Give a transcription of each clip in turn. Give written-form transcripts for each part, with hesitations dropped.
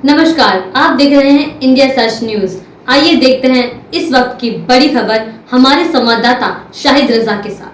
नमस्कार, आप देख रहे हैं इंडिया सर्च न्यूज। आइए देखते हैं इस वक्त की बड़ी खबर हमारे संवाददाता शाहिद रजा के साथ।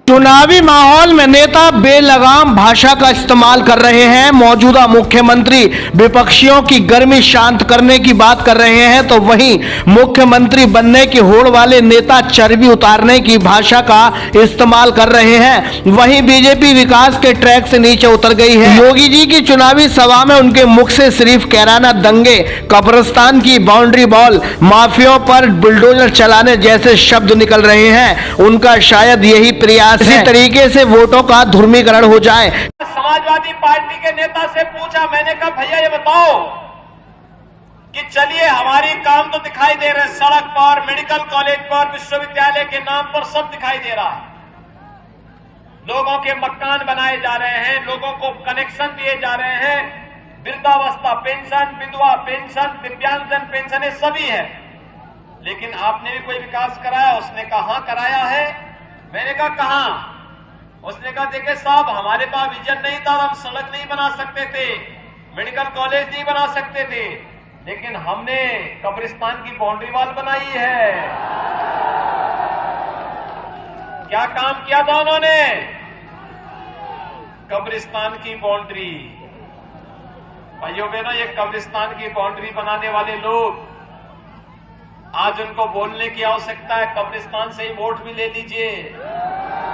चुनावी माहौल में नेता बेलगाम भाषा का इस्तेमाल कर रहे हैं। मौजूदा मुख्यमंत्री विपक्षियों की गर्मी शांत करने की बात कर रहे हैं, तो वहीं मुख्यमंत्री बनने की होड़ वाले नेता चर्बी उतारने की भाषा का इस्तेमाल कर रहे हैं। वहीं बीजेपी विकास के ट्रैक से नीचे उतर गई है। योगी जी की चुनावी सभा में उनके मुख से सिर्फ कैराना दंगे, कब्रिस्तान की बाउंड्री वॉल, माफियाओं पर बुलडोजर चलाने जैसे शब्द निकल रहे हैं। उनका शायद यही प्रयास इसी तरीके से वोटों का ध्रुवीकरण हो जाए। समाजवादी पार्टी के नेता से पूछा, मैंने कहा भैया ये बताओ कि चलिए हमारी काम तो दिखाई दे रहे, सड़क पर, मेडिकल कॉलेज पर, विश्वविद्यालय के नाम पर सब दिखाई दे रहा है। लोगों के मकान बनाए जा रहे हैं, लोगों को कनेक्शन दिए जा रहे हैं, वृद्धावस्था पेंशन, विधवा पेंशन, दिव्यांगजन पेंशन, ये सभी है। लेकिन आपने भी कोई विकास कराया? उसने कहा हाँ कराया है। मैंने कहा कहां? उसने कहा देखे साहब, हमारे पास विजन नहीं था, हम सड़क नहीं बना सकते थे, मेडिकल कॉलेज नहीं बना सकते थे, लेकिन हमने कब्रिस्तान की बाउंड्री वॉल बनाई है। क्या काम किया था उन्होंने? कब्रिस्तान की बाउंड्री। भाइयों बहनों, ये कब्रिस्तान की बाउंड्री बनाने वाले लोग, आज उनको बोलने की आवश्यकता है, कब्रिस्तान से ही वोट भी ले लीजिए।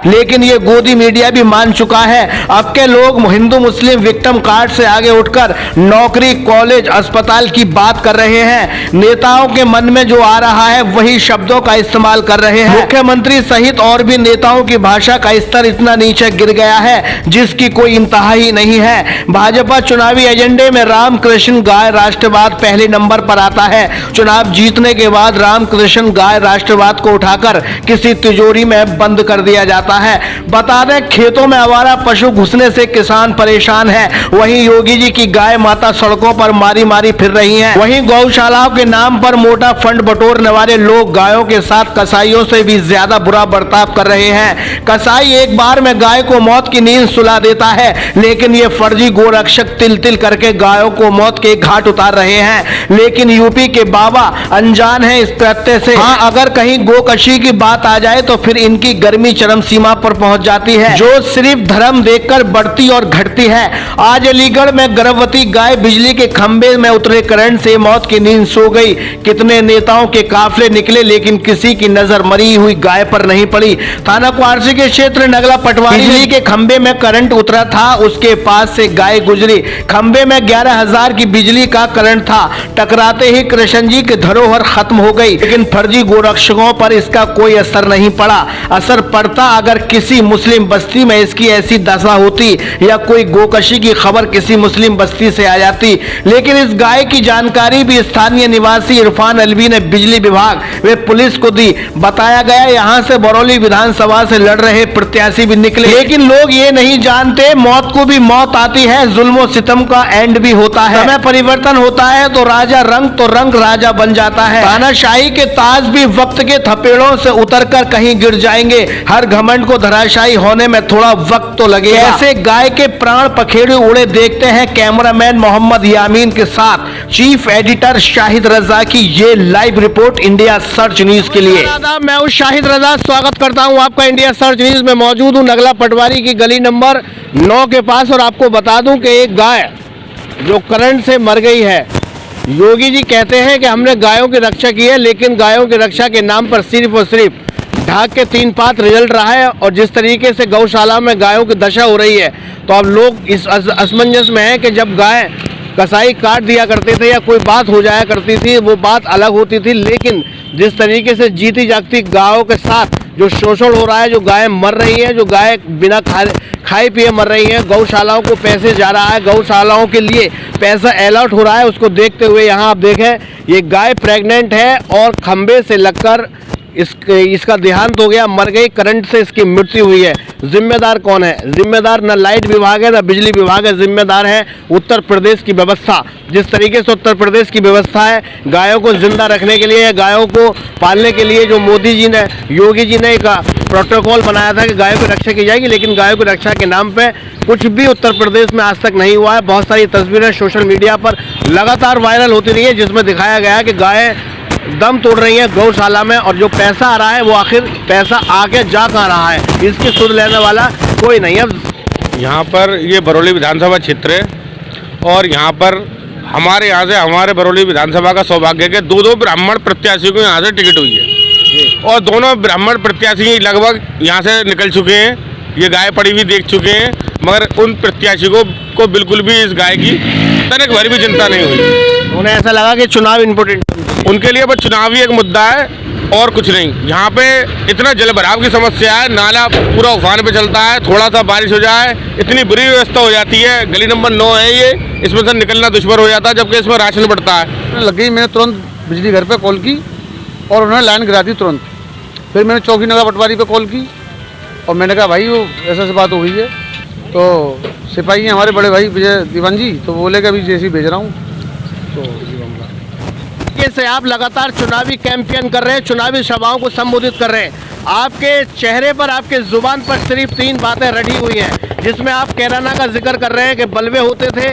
लेकिन ये गोदी मीडिया भी मान चुका है। अब के लोग हिंदू मुस्लिम विक्टिम कार्ड से आगे उठकर नौकरी, कॉलेज, अस्पताल की बात कर रहे हैं। नेताओं के मन में जो आ रहा है वही शब्दों का इस्तेमाल कर रहे हैं। मुख्यमंत्री सहित और भी नेताओं की भाषा का स्तर इतना नीचे गिर गया है जिसकी कोई इंतहा ही नहीं है। भाजपा चुनावी एजेंडे में रामकृष्ण गाय राष्ट्रवाद पहले नंबर पर आता है। चुनाव जीतने के बाद रामकृष्ण गाय राष्ट्रवाद को उठाकर किसी तिजोरी में बंद कर दिया जाता है। बता दें, खेतों में आवारा पशु घुसने से किसान परेशान है। वहीं योगी जी की गाय माता सड़कों पर मारी मारी फिर रही हैं। वहीं गौशालाओं के नाम पर मोटा फंड बटोरने वाले लोग गायों के साथ कसाईयों से भी ज्यादा बुरा बर्ताव कर रहे हैं। कसाई एक बार में गाय को मौत की नींद सुला देता है, लेकिन ये फर्जी गोरक्षक तिल तिल करके गायों को मौत के घाट उतार रहे हैं। लेकिन यूपी के बाबा अनजान है इस तथ्य से। हाँ, अगर कहीं गोकशी की बात आ जाए तो फिर इनकी गर्मी चरम सीमा पर पहुंच जाती है, जो सिर्फ धर्म देखकर बढ़ती और घटती है। आज अलीगढ़ में गर्भवती गाय बिजली के खंभे में उतरे करंट से मौत की नींद सो गई। कितने नेताओं के काफले निकले, लेकिन किसी की नजर मरी हुई गाय पर नहीं पड़ी। थाना क्वारसी के क्षेत्र नगला पटवारी बिजली के खंभे में करंट उतरा था, उसके पास से गाय गुजरी। खंभे में 11,000 की बिजली का करंट था। टकराते ही कृष्ण जी की धरोहर खत्म हो गई, लेकिन फर्जी गोरक्षकों पर इसका कोई असर नहीं पड़ा। असर पड़ता अगर किसी मुस्लिम बस्ती में इसकी ऐसी दशा होती या कोई गोकशी की खबर किसी मुस्लिम बस्ती से आ जाती। लेकिन इस गाय की जानकारी भी स्थानीय निवासी इरफान अलवी ने बिजली विभाग व पुलिस को दी। बताया गया यहां से बरौली विधानसभा से लड़ रहे प्रत्याशी भी निकले, लेकिन लोग ये नहीं जानते मौत को भी मौत आती है, जुल्म सितम का एंड भी होता है। समय परिवर्तन होता है तो रंग राजा बन जाता है। तानाशाही के ताज भी वक्त के थपेड़ों से उतरकर कहीं गिर जाएंगे। हर घमंड को धराशायी होने में थोड़ा वक्त तो लगेगा। ऐसे गाय के प्राण पखेरु उड़े देखते हैं कैमरामैन मोहम्मद यामीन के साथ चीफ एडिटर शाहिद रजा की ये live report India search news के लिए। मैं हूं शाहिद रजा, स्वागत करता हूं आपका इंडिया सर्च न्यूज में। मौजूद हूं नगला पटवारी की गली नंबर 9 के पास और आपको बता दूं कि एक गाय जो करंट से मर गई है। योगी जी कहते हैं कि हमने गायों की रक्षा की है, लेकिन गायों की रक्षा के नाम पर सिर्फ और सिर्फ ढाक के 3 पात रिजल्ट रहा है। और जिस तरीके से गौशाला में गायों की दशा हो रही है, तो अब लोग इस असमंजस में हैं कि जब गाय कसाई काट दिया करते थे या कोई बात हो जाया करती थी, वो बात अलग होती थी। लेकिन जिस तरीके से जीती जागती गायों के साथ जो शोषण हो रहा है, जो गाय मर रही है, जो गाय बिना खाए पिए मर रही है, गौशालाओं को पैसे जा रहा है, गौशालाओं के लिए पैसा अलॉट हो रहा है, उसको देखते हुए यहाँ आप देखें ये गाय प्रेग्नेंट है और खंबे से लगकर इसका देहांत हो गया, मर गई, करंट से इसकी मृत्यु हुई है। जिम्मेदार कौन है? जिम्मेदार न लाइट विभाग है न बिजली विभाग है, जिम्मेदार है उत्तर प्रदेश की व्यवस्था। जिस तरीके से उत्तर प्रदेश की व्यवस्था है गायों को जिंदा रखने के लिए, गायों को पालने के लिए, जो मोदी जी ने, योगी जी ने एक प्रोटोकॉल बनाया था कि गायों की रक्षा की जाएगी, लेकिन गायों की रक्षा के नाम पे कुछ भी उत्तर प्रदेश में आज तक नहीं हुआ है। बहुत सारी तस्वीरें सोशल मीडिया पर लगातार वायरल होती रही है जिसमें दिखाया गया है कि गायें दम तोड़ रही है गौशाला में, और जो पैसा आ रहा है वो आखिर पैसा आके जा कहाँ रहा है, इसकी सुध लेने वाला कोई नहीं है। यहाँ पर ये बरौली विधानसभा क्षेत्र है और यहाँ पर हमारे यहाँ से, हमारे बरौली विधानसभा का सौभाग्य है कि दो ब्राह्मण प्रत्याशी को यहाँ से टिकट हुई है और दोनों ब्राह्मण प्रत्याशी लगभग यहाँ से निकल चुके हैं। ये गाय पड़ी हुई देख चुके हैं, मगर उन प्रत्याशी को बिल्कुल भी इस गाय की तनिक भर भी चिंता नहीं हुई। उन्हें ऐसा लगा कि चुनाव इम्पोर्टेंट, उनके लिए बस चुनाव ही एक मुद्दा है और कुछ नहीं। यहाँ पे इतना जल भराव की समस्या है, नाला पूरा उफान पे चलता है, थोड़ा सा बारिश हो जाए इतनी बुरी व्यवस्था हो जाती है। गली नंबर 9 है ये, इसमें से निकलना दुश्मन हो जाता है, जबकि इसमें राशन बढ़ता है। लग गई, मैंने तुरंत बिजली घर पे कॉल की और उन्होंने लाइन गिरा दी तुरंत। फिर मैंने चौकी नगर पटवारी पे कॉल की और मैंने कहा भाई वो ऐसा बात हो गई है, तो सिपाही हैं हमारे बड़े भाई विजय दीवान जी, तो बोले कि अभी जेसी भेज रहा हूँ। तो से आप लगातार चुनावी कैंपेन कर रहे हैं, चुनावी सभाओं को संबोधित कर रहे हैं, आपके चेहरे पर, आपके जुबान पर सिर्फ 3 बातें रटी हुई हैं, जिसमें आप कैराना का जिक्र कर रहे हैं कि बलवे होते थे,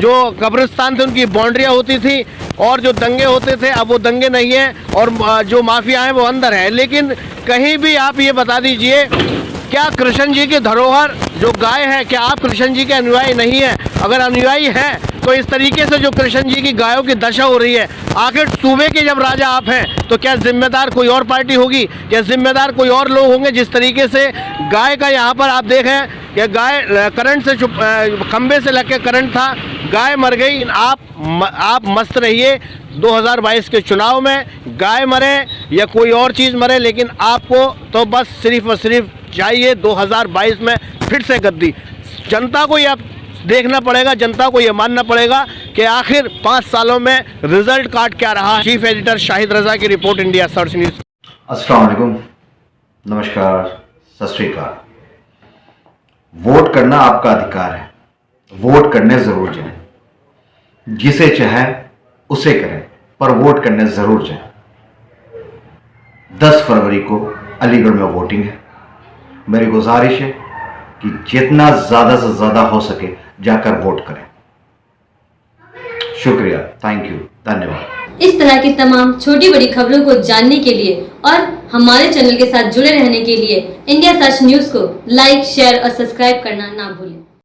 जो कब्रिस्तान थे उनकी बाउंड्रियां होती थी, और जो दंगे होते थे अब वो दंगे नहीं हैं, और जो माफिया हैं वो अंदर है। लेकिन कहीं भी आप ये बता दीजिए, क्या कृष्ण जी की धरोहर जो गाय है, क्या आप कृष्ण जी के अनुयायी नहीं है? अगर अनुयायी हैं तो इस तरीके से जो कृष्ण जी की गायों की दशा हो रही है, आखिर सूबे के जब राजा आप हैं तो क्या जिम्मेदार कोई और पार्टी होगी, क्या जिम्मेदार कोई और लोग होंगे? जिस तरीके से गाय का यहाँ पर आप देखें कि गाय करंट से खंबे से लग के करंट था, गाय मर गई। आप मस्त रहिए 2022 के चुनाव में, गाय मरे या कोई और चीज़ मरे, लेकिन आपको तो बस सिर्फ और सिर्फ चाहिए 2022 में फिर से गद्दी। जनता को ये देखना पड़ेगा, जनता को ये मानना पड़ेगा कि आखिर 5 सालों में रिजल्ट कार्ड क्या रहा। चीफ एडिटर शाहिद रजा की रिपोर्ट, इंडिया सर्च न्यूज़। अस्सलाम वालेकुम, नमस्कार, सत श्री अकाल। वोट करना आपका अधिकार है, वोट करने ज़रूर जाएं, जिसे चाहे उसे करें, पर वोट करने ज़रूर जाएं। 10 फरवरी को अलीगढ़ में वोटिंग है। मेरी गुजारिश है कि जितना ज़्यादा से ज़्यादा हो सके जाकर वोट करें। शुक्रिया, थैंक यू, धन्यवाद। इस तरह की तमाम छोटी बड़ी खबरों को जानने के लिए और हमारे चैनल के साथ जुड़े रहने के लिए इंडिया सर्च न्यूज को लाइक, शेयर और सब्सक्राइब करना ना भूलें।